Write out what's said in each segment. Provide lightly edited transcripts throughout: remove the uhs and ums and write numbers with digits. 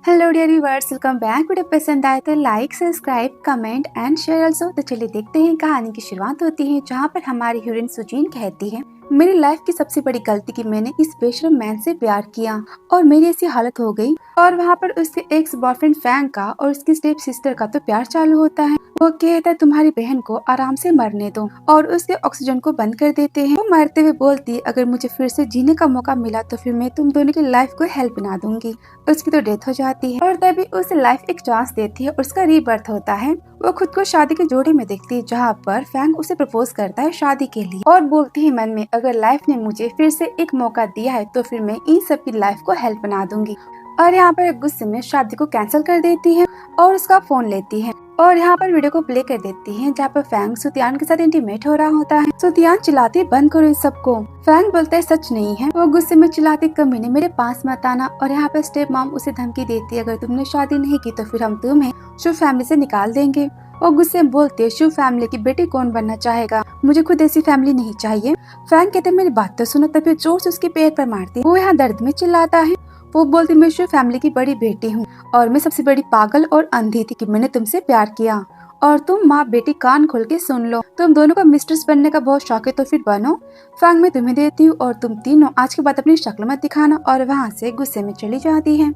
Hello dear viewers, welcome back. Video पसंद आए तो like, subscribe, comment and share also. तो चलिए देखते हैं। कहानी की शुरुआत होती है जहाँ पर हमारी हीरोइन सुजीन कहती है, मेरी लाइफ की सबसे बड़ी गलती कि मैंने इस बेशरम मैन से प्यार किया और मेरी ऐसी हालत हो गई। और वहाँ पर उसके एक्स बॉयफ्रेंड फैंग का और उसकी स्टेप सिस्टर का तो प्यार चालू होता है। वो कहता है तुम्हारी बहन को आराम से मरने दो और उसके ऑक्सीजन को बंद कर देते हैं। वो मरते हुए बोलती है, अगर मुझे फिर से जीने का मौका मिला तो फिर मैं तुम दोनों की लाइफ को हेल्प बना दूंगी। उसकी तो डेथ हो जाती है और तभी उसे लाइफ एक चांस देती है और उसका रीबर्थ होता है। वो खुद को शादी के जोड़े में देखती है जहाँ पर फैंग उसे प्रपोज करता है शादी के लिए और बोलती है मन में, अगर लाइफ ने मुझे फिर से एक मौका दिया है तो फिर मैं इन सब की लाइफ को हेल्प बना दूंगी। और यहाँ पर गुस्से में शादी को कैंसिल कर देती है और उसका फोन लेती है और यहाँ पर वीडियो को प्ले कर देती है जहाँ पर फैंग सुतियान के साथ इंटीमेट हो रहा होता है। सुतियान चिल्लाती, बंद करो इस सबको। फैंग बोलता है सच नहीं है। वो गुस्से में चिल्लाती, कमीने मेरे पास मत आना। और यहाँ पर स्टेप मॉम उसे धमकी देती है, अगर तुमने शादी नहीं की तो फिर हम तुम्हें शुभ फैमिली से निकाल देंगे। और गुस्से में बोलते, शुभ फैमिली की बेटी कौन बनना चाहेगा, मुझे खुद ऐसी फैमिली नहीं चाहिए। फैंग कहते मेरी बात तो सुनो, तभी जोर से उसके पैर पर मारती। वो यहाँ दर्द में चिल्लाता है। वो बोलती, मैं शिव फैमिली की बड़ी बेटी हूँ और मैं सबसे बड़ी पागल और अंधी थी कि मैंने तुमसे प्यार किया। और तुम माँ बेटी कान खोल के सुन लो, तुम दोनों को मिस्ट्रेस बनने का बहुत शौक है तो फिर बनो। फैंग मैं तुम्हें देती हूँ और तुम तीनों आज के बाद अपनी शक्ल मत दिखाना। और वहाँ से गुस्से में चली जाती है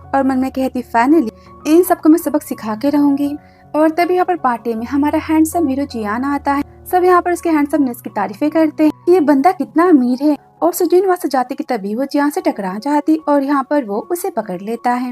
और मन में कहती, फाइनली इन सबको मैं सबक सिखा के रहूंगी। और तभी यहाँ पर पार्टी में हमारा हैंडसम हीरो जियान आता है। सब यहाँ पर उसके हैंडसमनेस की तारीफें करते हैं, ये बंदा कितना अमीर है। और सुजीन वहाँ से जाती कि तभी वो जियान से टकरा जाती और यहाँ पर वो उसे पकड़ लेता है।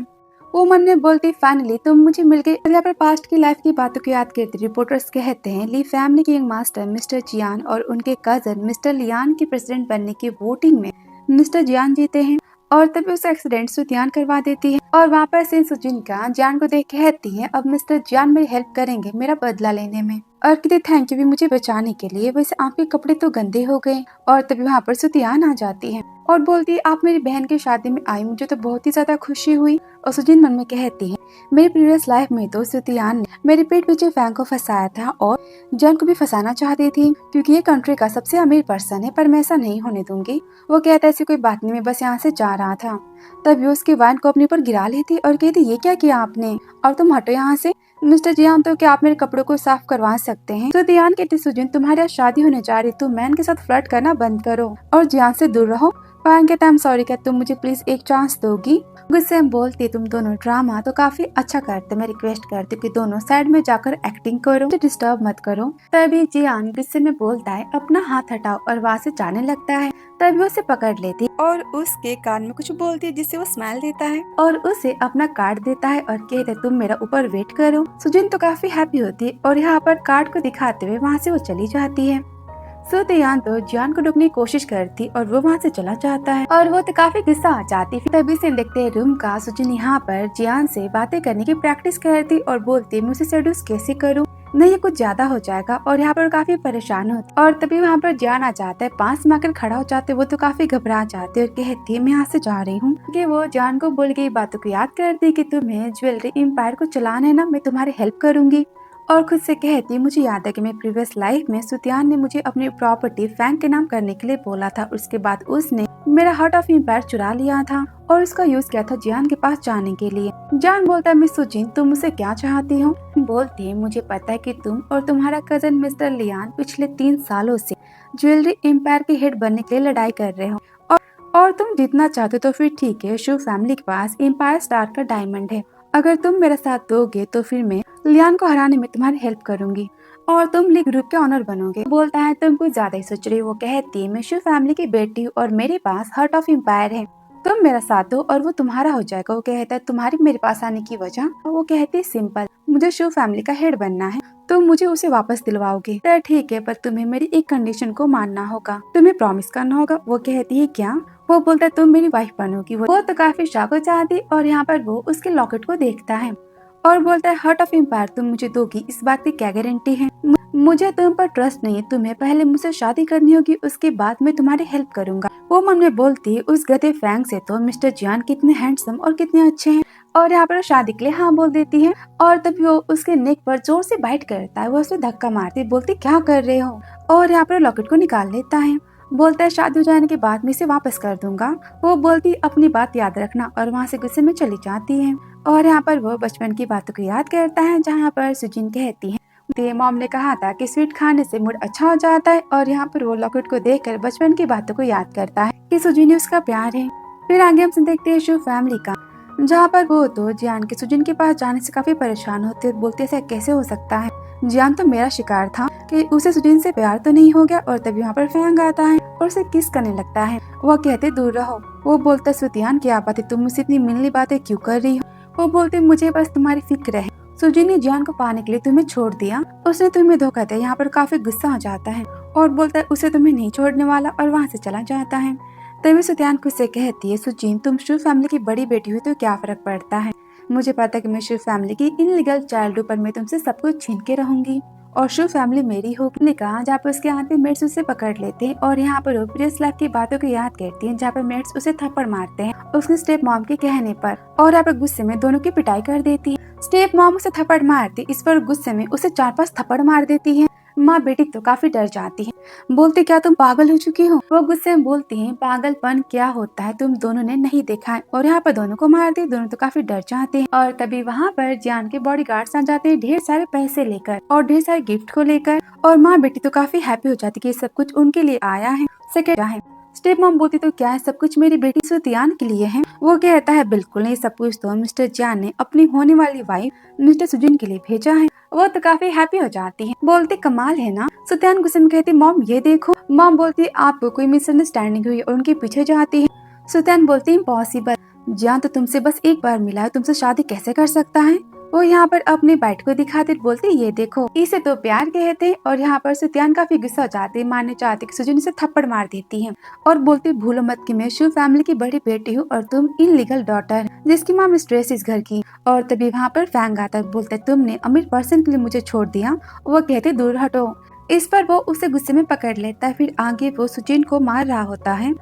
वो मन में बोलती, फाइनली तुम मुझे मिल गए। यहाँ पर पास्ट की लाइफ की बातों को याद करते रिपोर्टर्स कहते हैं, ली फैमिली के यंग मास्टर मिस्टर जियान और उनके कजन मिस्टर लियान के प्रेसिडेंट बनने की वोटिंग में मिस्टर जियान जीते हैं। और तभी उसे एक्सीडेंट सुतियान करवा देती है और वहाँ पर से सुजीन का जियान को देख कहती है, अब मिस्टर जियान मेरी हेल्प करेंगे मेरा बदला लेने में। और कहते थैंक यू भी मुझे बचाने के लिए, वैसे आपके कपड़े तो गंदे हो गए। और तभी वहाँ पर सुतियान आ जाती है और बोलती है, आप मेरी बहन की शादी में आई, मुझे तो बहुत ही ज्यादा खुशी हुई। और सुजीन मन में कहती है, मेरी प्रीवियस लाइफ में तो सुतियान ने मेरे पेट पीछे फैंग को फंसाया था और जैन को भी फंसाना चाहती थी क्योंकि ये कंट्री का सबसे अमीर पर्सन है, पर मैं ऐसा नहीं होने दूंगी। वो कहता है ऐसी कोई बात नहीं, मैं बस यहाँ से जा रहा था। तभी उसके वाइन को अपने ऊपर गिरा लेती और कहती, ये क्या किया आपने, और तुम हटो यहाँ से। मिस्टर जियान तो क्या आप मेरे कपड़ों को साफ करवा सकते हैं। तो जियान कहती, सुजीन तुम्हारे यहाँ शादी होने जा रही, तुम मैन के साथ फ्लर्ट करना बंद करो और जियान से दूर रहो। फैंग कहता, आई एम सॉरी, क्या तुम मुझे प्लीज एक चांस दोगी। गुस्से में बोलती, तुम दोनों ड्रामा तो काफी अच्छा करते, मैं रिक्वेस्ट करती हूँ कि दोनों साइड में जाकर एक्टिंग करो, मुझे डिस्टर्ब मत करो। तभी जियान गुस्से में बोलता है, अपना हाथ हटाओ, और वहाँ से जाने लगता है। तभी उसे पकड़ लेती और उसके कान में कुछ बोलती है जिससे वो स्माइल देता है और उसे अपना कार्ड देता है और कहते तुम मेरा ऊपर वेट करो। सुजीन तो काफी हैप्पी होती है और यहाँ पर कार्ड को दिखाते हुए वहाँ से वो चली जाती है। सुतियान तो जियान को रोकने की कोशिश करती और वो वहाँ से चला जाता है और वो तो काफी गुस्सा आ जाती। तभी से देखते हैं रूम का। सुजीन यहाँ पर जियान से बातें करने की प्रैक्टिस करती और बोलती मैं उसे सेड्यूस कैसे करूँ, नहीं ये कुछ ज्यादा हो जाएगा। और यहाँ पर काफी परेशान होती और तभी वहाँ पर जियान आ जाता है, पास में आकर खड़ा हो जाते। वो तो काफी घबरा जाते और कहती है मैं यहाँ से जा रही हूँ। कि वो जियान को बोल गई बातों को याद करती कि तुम्हें ज्वेलरी एम्पायर को चलाना है ना, मैं तुम्हारी हेल्प करूंगी। और खुद से कहती मुझे याद है कि मैं प्रीवियस लाइफ में सुतियान ने मुझे अपनी प्रॉपर्टी फैंग के नाम करने के लिए बोला था। उसके बाद उसने मेरा हार्ट ऑफ एम्पायर चुरा लिया था और उसका यूज किया था जियान के पास जाने के लिए। जियान बोलता है, मिस सुजीन तुम मुझसे क्या चाहती हो। बोलती है, मुझे पता है कि तुम और तुम्हारा कजन मिस्टर लियान पिछले 3 सालों से ज्वेलरी एम्पायर के हेड बनने के लिए लड़ाई कर रहे हो और तुम जीतना चाहते हो तो फिर ठीक है, शिव फैमिली के पास एम्पायर स्टार का डायमंड है। अगर तुम मेरा साथ दोगे तो फिर मैं लियान को हराने में तुम्हारी हेल्प करूंगी और तुम ली ग्रुप के ऑनर बनोगे। बोलता है तुम कुछ ज्यादा ही सोच रही हो। वो कहती है मैं शिव फैमिली की बेटी हूँ और मेरे पास हार्ट ऑफ एम्पायर है, तुम मेरा साथ दो और वो तुम्हारा हो जाएगा। वो कहता है तुम्हारी मेरे पास आने की वजह। वो कहती है सिंपल, मुझे शिव फैमिली का हेड बनना है, तुम मुझे उसे वापस दिलवाओगे। तो ठीक है, पर तुम्हें मेरी एक कंडीशन को मानना होगा, तुम्हें प्रॉमिस करना होगा। वो कहती है क्या। वो बोलता है तुम मेरी वाइफ बनोगी। वो तो काफी शॉक हो जाती और यहाँ पर वो उसके लॉकेट को देखता है और बोलता है हार्ट ऑफ एम्पायर तुम मुझे दोगी, इस बात की क्या गारंटी है। मुझे तुम पर ट्रस्ट नहीं है, तुम्हें पहले मुझसे शादी करनी होगी, उसके बाद मैं तुम्हारी हेल्प करूंगा। वो मन में बोलती है उस गधे फैंग से तो मिस्टर जियान कितने हैंडसम और कितने अच्छे हैं। और यहाँ पर शादी के लिए हाँ बोल देती है और तभी वो उसके नेक पर जोर से बाइट करता है। वो उसे धक्का मारती, बोलती क्या कर रहे हो। और यहाँ पर लॉकेट को निकाल लेता है। बोलता है शादी हो जाने के बाद मैं इसे वापस कर दूंगा। वो बोलती अपनी बात याद रखना और वहाँ से गुस्से में चली जाती है। और यहाँ पर वो बचपन की बातों को याद करता है, जहाँ पर सुजीन कहती है मॉम ने कहा था कि स्वीट खाने से मूड अच्छा हो जाता है। और यहाँ पर वो लॉकेट को देखकर बचपन की बातों को याद करता है कि सुजीन ही उसका प्यार है। फिर आगे हम देखते हैं शिव फैमिली का, जहाँ पर वो तो जियान के सुजीन के पास जाने से काफी परेशान होते और बोलते ऐसा कैसे हो सकता है, जियान तो मेरा शिकार था कि उसे सुजीन से प्यार तो नहीं हो गया। और तभी वहाँ पर फैंग आता है और उसे किस करने लगता है। वो कहते दूर रहो। वो बोलता सुतियान क्या बात है, तुम मुझसे इतनी मिलनी बातें क्यों कर रही हो। वो बोलते मुझे बस तुम्हारी फिक्र है। सुजीन ने जियान को पाने के लिए तुम्हें छोड़ दिया, उसने तुम्हें धोखा दिया। यहाँ पर काफी गुस्सा हो जाता है और बोलता है उसे तुम्हें नहीं छोड़ने वाला, और वहाँ से चला जाता है। तभी सुतियान को उससे कहती है सुजीन तुम शिव फैमिली की बड़ी बेटी हुई तो क्या फर्क पड़ता है, मुझे पता है कि मैं शिव फैमिली की इनलीगल चाइल्ड हूँ, पर मैं तुमसे सब कुछ छीन के रहूंगी और शिव फैमिली मेरी होगी। कहा जहाँ पर उसके हाथ में मेट्स उसे पकड़ लेते हैं और यहाँ पर वो प्रीवियस लाइफ की बातों को याद करती हैं, जहाँ पर मेट्स उसे थप्पड़ मारते हैं उसकी स्टेप मॉम के कहने पर। और यहाँ पर गुस्से में दोनों की पिटाई कर देती है। स्टेप मॉम उसे थप्पड़ मारती, इस पर गुस्से में उसे 4-5 थप्पड़ मार देती है। माँ बेटी तो काफी डर जाती है, बोलती क्या तुम पागल हो चुकी हो। वो गुस्से में बोलती है पागलपन क्या होता है तुम दोनों ने नहीं देखा है। और यहाँ पर दोनों को मार दी, दोनों तो काफी डर जाते हैं। और तभी वहाँ पर जियान के बॉडीगार्ड्स आ जाते हैं ढेर सारे पैसे लेकर और ढेर सारे गिफ्ट को लेकर। और माँ बेटी तो काफी हैप्पी हो जाती है कि सब कुछ उनके लिए आया है। सेकेंड स्टेप मॉम बोलती तो क्या है सब कुछ मेरी बेटी सुतियान के लिए है। वो कहता है बिल्कुल नहीं, सब कुछ तो मिस्टर जियान ने अपनी होने वाली वाइफ मिस्टर सुजीन के लिए भेजा है। वो तो काफी हैप्पी हो जाती है, बोलती कमाल है ना। सुतियान गुस्से में कहती मॉम ये देखो। मॉम बोलती आपको कोई मिसअंडरस्टैंडिंग हुई और उनके पीछे जाती है। सुतियान बोलती इम्पॉसिबल, जियान तो तुमसे बस एक बार मिला है, तुमसे शादी कैसे कर सकता है। वो यहाँ पर अपने बैट को दिखाते बोलते ये देखो इसे तो प्यार कहते हैं। और यहाँ पर सुतियान काफी गुस्सा हो जाती है, मानने चाहती कि सुजीन से थप्पड़ मार देती है और बोलती भूलो मत कि मैं शिव फैमिली की बड़ी बेटी हूँ और तुम इनलीगल डॉटर जिसकी माँ मिस्ट्रेस इस घर की। और तभी वहाँ पर फैंग आता है, बोलते तुमने अमीर पर्सन के लिए मुझे छोड़ दिया। वो कहते दूर हटो। इस पर वो उसे गुस्से में पकड़ लेता है। फिर आगे वो सुजीन को मार रहा होता है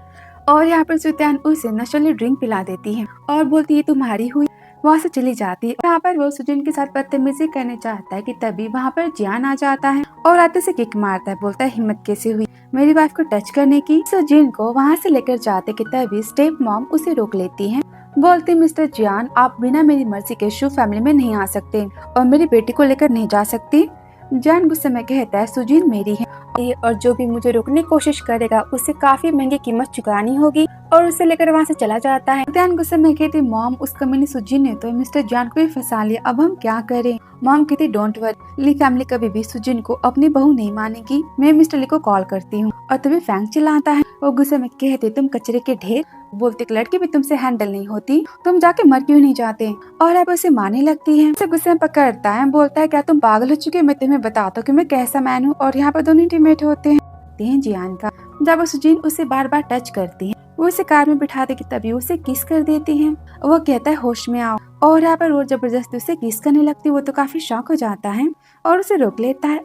और यहाँ पर सुतियान उसे नशीली ड्रिंक पिला देती है और बोलती है तुम्हारी हुई, वहाँ से चली जाती है। यहाँ पर वो सुजीन के साथ बदतमीजी करने चाहता है कि तभी वहाँ पर जियान आ जाता है और आते से किक मारता है, बोलता है हिम्मत कैसे हुई मेरी वाइफ को टच करने की। सुजीन को वहाँ से लेकर जाते कि तभी स्टेप मॉम उसे रोक लेती है, बोलती मिस्टर जियान आप बिना मेरी मर्जी के शिव फैमिली में नहीं आ सकते और मेरी बेटी को लेकर नहीं जा सकती। जियान गुस्से में कहता है सुजीन मेरी है और जो भी मुझे रोकने की कोशिश करेगा उसे काफी महंगी कीमत चुकानी होगी। और उसे लेकर वहाँ से चला जाता है। जियान गुस्से में कहती मॉम उस कमीने सुजीन ने तो मिस्टर जियान को भी फंसा लिया, अब हम क्या करें। मॉम कहती डोंट वरी, ली फैमिली कभी भी सुजीन को अपनी बहू नहीं मानेगी, मैं मिस्टर ली को कॉल करती हूँ। और तभी फैंग चिल्लाता है। वो गुस्से में कहते तुम कचरे के ढेर, बोलते लड़की भी तुमसे हैंडल नहीं होती, तुम जाके मर क्यों नहीं जाते। और अब उसे मारने लगती है। उसे गुस्से में पकड़ता है, बोलता है क्या तुम पागल हो चुके, मैं तुम्हें बताता हूँ कि मैं कैसा मैन हूँ। और यहाँ पर दोनों इंटीमेट होते हैं जियान का। जब वो सुजीन उसे बार बार टच करती है, वो उसे कार में बिठा दे कि तभी उसे किस कर देती है। वो कहता है होश में आओ। और यहाँ पर वो जबरदस्ती उसे किस करने लगती है। वो तो काफी शॉक हो जाता है और उसे रोक लेता है।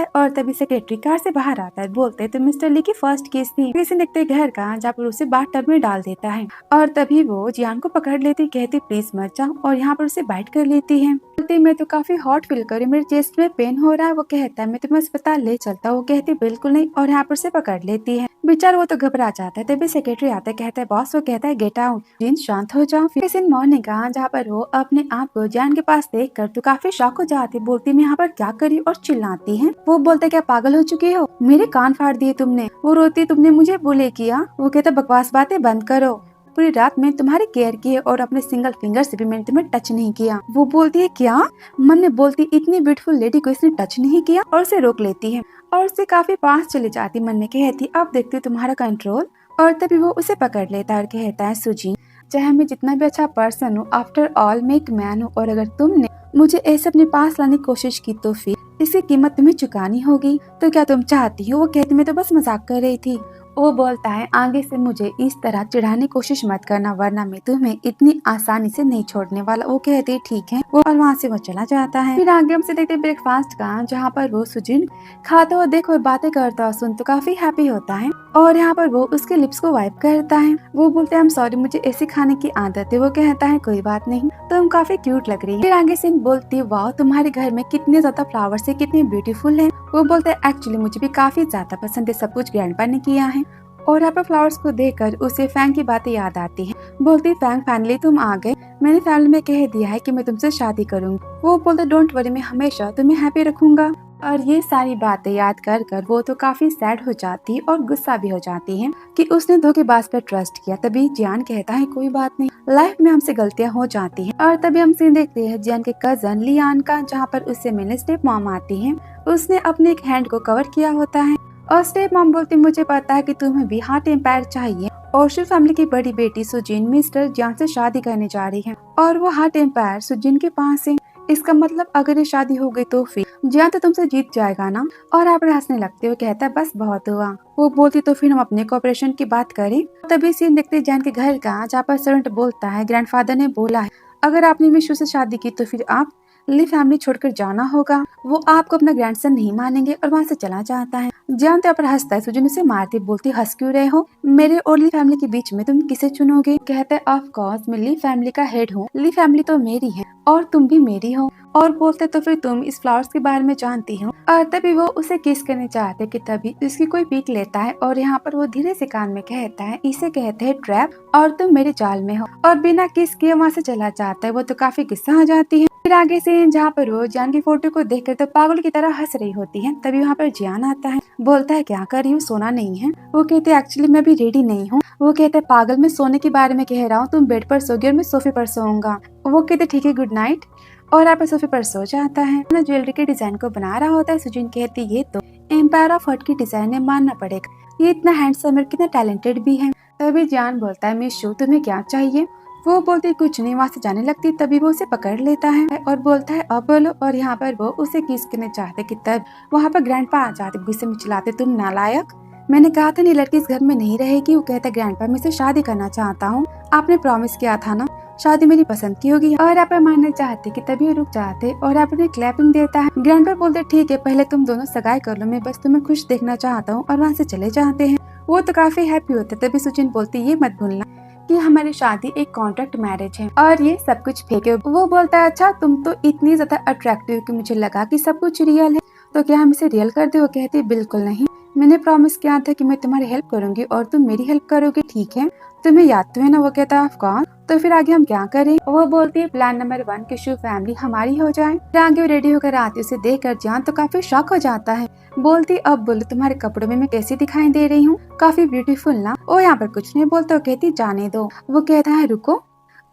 और तभी सेक्रेटरी कार से बाहर आता है, बोलते तो मिस्टर ली की फर्स्ट केस थी। किसी देखते घर का, जहाँ पर उसे बाथ टब में डाल देता है। और तभी वो जियान को पकड़ लेती, कहती प्लीज मत जाओ। और यहाँ पर उसे बाइट कर लेती है, बोलती मैं तो काफी हॉट फील कर रही हूँ, मेरे चेस्ट में पेन हो रहा है। वो कहता है मैं तुम्हें अस्पताल ले चलता हूँ। वो कहती बिल्कुल नहीं और यहाँ पर उसे पकड़ लेती है। बेचारा वो तो घबरा जाता है। तभी सेक्रेटरी आता है, कहता है बॉस। वो कहता है गेट आउट, जिन शांत हो जाओ। फिर इन मॉर्निंग का, जहाँ पर वो अपने आप को जियान के पास देख कर तो काफी शॉक हो जाती, बोलती मैं यहाँ पर क्या करी और चिल्लाती है। वो बोलते क्या पागल हो चुकी हो, मेरे कान फाड़ दिए तुमने। वो रोती तुमने मुझे बुले किया। वो कहता बकवास बातें बंद करो, पूरी रात में तुम्हारी केयर की है और अपने सिंगल फिंगर से भी मैंने तुम्हें टच नहीं किया। वो बोलती है क्या, मन में बोलती इतनी ब्यूटीफुल लेडी को इसने टच नहीं किया और उसे रोक लेती है और उससे काफी पास चली जाती। मन में कहती अब देखती तुम्हारा कंट्रोल। और तभी वो उसे पकड़ लेता है और कहता है सुजीन चाहे मैं जितना भी अच्छा पर्सन हूँ, आफ्टर ऑल मैं एक मैन हूँ और अगर तुमने मुझे ऐसे अपने पास लाने की कोशिश की तो फिर इसकी कीमत तुम्हें चुकानी होगी। तो क्या तुम चाहती हो। वो कहती मैं तो बस मजाक कर रही थी। वो बोलता है आगे से मुझे इस तरह चिढ़ाने की कोशिश मत करना, वरना मैं तुम्हें इतनी आसानी से नहीं छोड़ने वाला। वो कहती ठीक है। वो और वहाँ से वो चला जाता है। फिर आगे हमसे देखते ब्रेकफास्ट का, जहाँ पर वो सुजीन खाता हुआ देखो बातें करता हुआ सुन तो काफी हैप्पी होता है और यहाँ पर वो उसके लिप्स को वाइप करता है। वो बोलते हैं सॉरी मुझे ऐसे खाने की आदत है। वो कहता है कोई बात नहीं, तुम काफी क्यूट लग रही है। फिर आगे से बोलती है वाह तुम्हारे घर में कितने ज्यादा फ्लावर्स है, कितने ब्यूटीफुल है। वो बोलते हैं एक्चुअली मुझे भी काफी ज्यादा पसंद है, सब कुछ ग्रैंडपा ने किया है। और यहाँ पर फ्लावर्स को देखकर उसे फैंग की बातें याद आती है। बोलती फैंग फाइनली तुम आ गए, मैंने फैमिली में कह दिया है कि मैं तुमसे शादी करूंगी। वो बोलते डोंट वरी, मैं हमेशा तुम्हें हैप्पी रखूंगा। और ये सारी बातें याद कर कर वो तो काफी सैड हो जाती है और गुस्सा भी हो जाती है कि उसने धोखेबाज पर ट्रस्ट किया। तभी जियान कहता है कोई बात नहीं, लाइफ में हमसे गलतियां हो जाती हैं। और तभी हम सीन देखते हैं जियान के कजन लियान का, जहाँ पर उससे मिलने स्टेप मॉम आती है। उसने अपने एक हैंड को कवर किया होता है और स्टेप मॉम बोलती मुझे पता है कि तुम्हें भी हार्ट एम्पायर चाहिए और शिव फैमिली की बड़ी बेटी सुजिन मिस्टर जियान से शादी करने जा रही है और वो हार्ट एम्पायर सुजिन के पास है। इसका मतलब अगर ये शादी हो गई तो फिर जियान तो तुमसे जीत जाएगा ना। और आप हंसने लगते हो, कहता है बस बहुत हुआ। वो बोलती तो फिर हम अपने कोऑपरेशन की बात करें। तभी सीन देखते जियान के घर का, जहाँ पर सर्वेंट बोलता है ग्रैंडफादर ने बोला है अगर आपने मिशु से शादी की तो फिर आप ली फैमिली छोड़कर जाना होगा। वो आपको अपना ग्रैंडसन नहीं मानेंगे और वहाँ से चला जाता है। जियान तो पर हंसता है, सुजिन उसे मारती बोलती हंस क्यों रहे हो, मेरे और ली फैमिली के बीच में तुम किसे चुनोगे। कहता है ऑफ कोर्स मैं ली फैमिली का हेड हूँ, ली फैमिली तो मेरी है और तुम भी मेरी हो। और बोलते तो फिर तुम इस फ्लावर्स के बारे में जानती हो। और तभी वो उसे किस करने चाहते कि तभी उसकी कोई पीक लेता है और यहाँ पर वो धीरे से कान में कहता है इसे कहते हैं ट्रैप और तुम मेरे जाल में हो। और बिना किस किए वहाँ से चला जाता है। वो तो काफी गुस्सा हो जाती है। फिर आगे से जहाँ पर वो जियान की फोटो को देखकर तो पागल की तरह हंस रही होती है। तभी वहाँ पर जियान आता है, बोलता है क्या कर रही हूँ, सोना नहीं है। वो कहते एक्चुअली मैं भी रेडी नहीं हूँ। वो कहते पागल मैं सोने के बारे में कह रहा हूँ, तुम बेड पर सोगी और मैं सोफे पर सोऊंगा। वो कहते ठीक है गुड नाइट और आप सोफे पर सो जाता है। अपना ज्वेलरी के डिजाइन को बना रहा होता है। सुजिन कहती ये तो एम्पायर ऑफ हर्ट की डिजाइन है, मानना पड़ेगा, ये इतना हैंडसम और कितना टैलेंटेड भी है। तभी जियान बोलता है मिशु तुम्हें क्या चाहिए। वो बोलती कुछ नहीं, वहाँ से जाने लगती। तभी वो उसे पकड़ लेता है और बोलता है अब बोलो। और यहाँ पर वो उसे किस करने चाहते कि तब वहाँ पर ग्रैंडपा आ जाते, गुस्से में चिल्लाते तुम नालायक, मैंने कहा था नहीं लड़की इस घर में नहीं रहेगी। वो कहता है ग्रैंडपा मैं इसे शादी करना चाहता हूँ, आपने प्रॉमिस किया था ना शादी मेरी पसंद की होगी। और आप मानना चाहते कि तभी रुक जाते और आप उन्हें क्लैपिंग देता है। ग्रैंडपा बोलते ठीक है पहले तुम दोनों सगाई कर लो, मैं बस तुम्हें खुश देखना चाहता हूँ। और वहाँ से चले जाते हैं। वो तो काफी हैप्पी होते। तभी सुचिन बोलती ये मत भूलना कि हमारी शादी एक कॉन्ट्रैक्ट मैरिज है और ये सब कुछ फेक है। वो बोलता है अच्छा तुम तो इतनी ज्यादा अट्रैक्टिव कि मुझे लगा कि सब कुछ रियल है, तो क्या हम इसे रियल कर दे। वो कहती बिल्कुल नहीं, मैंने प्रॉमिस किया था कि मैं तुम्हारी हेल्प करूंगी और तुम मेरी हेल्प करोगे, ठीक है, तुम्हें याद तो है ना। वो कहता है ऑफ कोर्स, तो फिर आगे हम क्या करें। वो बोलती है प्लान नंबर 1 कि शिव फैमिली हमारी हो जाए। फिर आगे वो रेडी होकर आती, उसे देखकर जियान तो काफी शॉक हो जाता है। बोलती अब बोलो तुम्हारे कपड़ों में मैं कैसी दिखाई दे रही हूँ, काफी ब्यूटीफुल ना। और यहाँ पर कुछ नहीं बोलता, वो कहती जाने दो। वो कहता है रुको